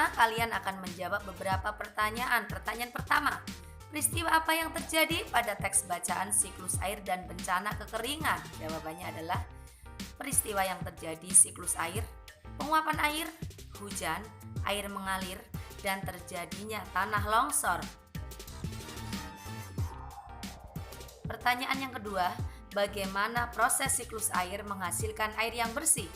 Selanjutnya, kalian akan menjawab beberapa pertanyaan. Pertanyaan pertama, peristiwa apa yang terjadi pada teks bacaan siklus air dan bencana kekeringan? Jawabannya adalah peristiwa yang terjadi siklus air, penguapan air, hujan, air mengalir, dan terjadinya tanah longsor. Pertanyaan yang kedua, bagaimana proses siklus air menghasilkan air yang bersih?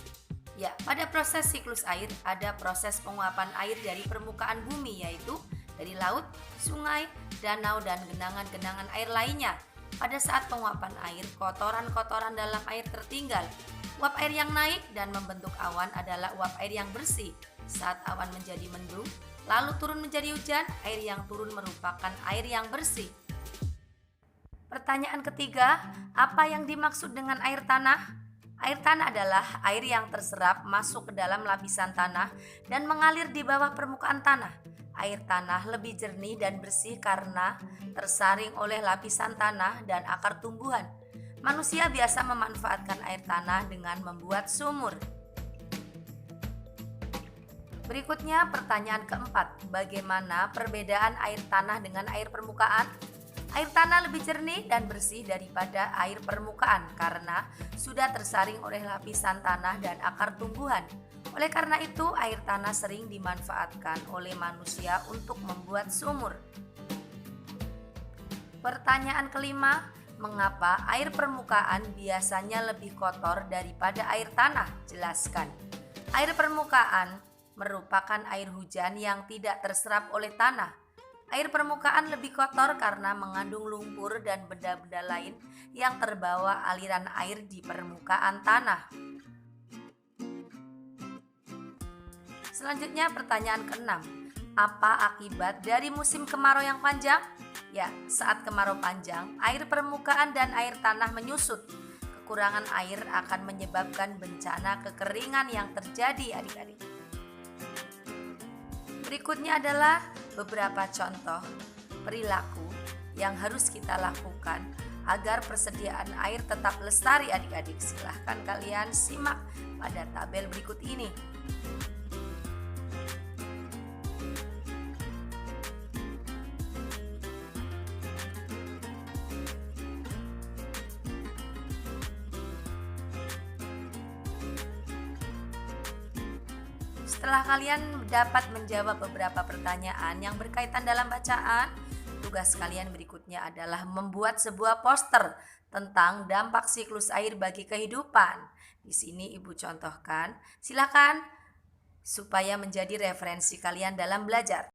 Ya, pada proses siklus air ada proses penguapan air dari permukaan bumi, yaitu dari laut, sungai, danau, dan genangan-genangan air lainnya. Pada saat penguapan air, kotoran-kotoran dalam air tertinggal. Uap air yang naik dan membentuk awan adalah uap air yang bersih. Saat awan menjadi mendung, lalu turun menjadi hujan, air yang turun merupakan air yang bersih. Pertanyaan ketiga, apa yang dimaksud dengan air tanah? Air tanah adalah air yang terserap masuk ke dalam lapisan tanah dan mengalir di bawah permukaan tanah. Air tanah lebih jernih dan bersih karena tersaring oleh lapisan tanah dan akar tumbuhan. Manusia biasa memanfaatkan air tanah dengan membuat sumur. Berikutnya pertanyaan keempat, bagaimana perbedaan air tanah dengan air permukaan? Air tanah lebih jernih dan bersih daripada air permukaan karena sudah tersaring oleh lapisan tanah dan akar tumbuhan. Oleh karena itu, air tanah sering dimanfaatkan oleh manusia untuk membuat sumur. Pertanyaan kelima, mengapa air permukaan biasanya lebih kotor daripada air tanah? Jelaskan. Air permukaan merupakan air hujan yang tidak terserap oleh tanah. Air permukaan lebih kotor karena mengandung lumpur dan benda-benda lain yang terbawa aliran air di permukaan tanah. Selanjutnya pertanyaan keenam, apa akibat dari musim kemarau yang panjang? Ya, saat kemarau panjang, air permukaan dan air tanah menyusut. Kekurangan air akan menyebabkan bencana kekeringan yang terjadi, adik-adik. Berikutnya adalah beberapa contoh perilaku yang harus kita lakukan agar persediaan air tetap lestari, adik-adik. Silahkan kalian simak pada tabel berikut ini. Setelah kalian dapat menjawab beberapa pertanyaan yang berkaitan dalam bacaan, tugas kalian berikutnya adalah membuat sebuah poster tentang dampak siklus air bagi kehidupan. Di sini Ibu contohkan, silakan supaya menjadi referensi kalian dalam belajar.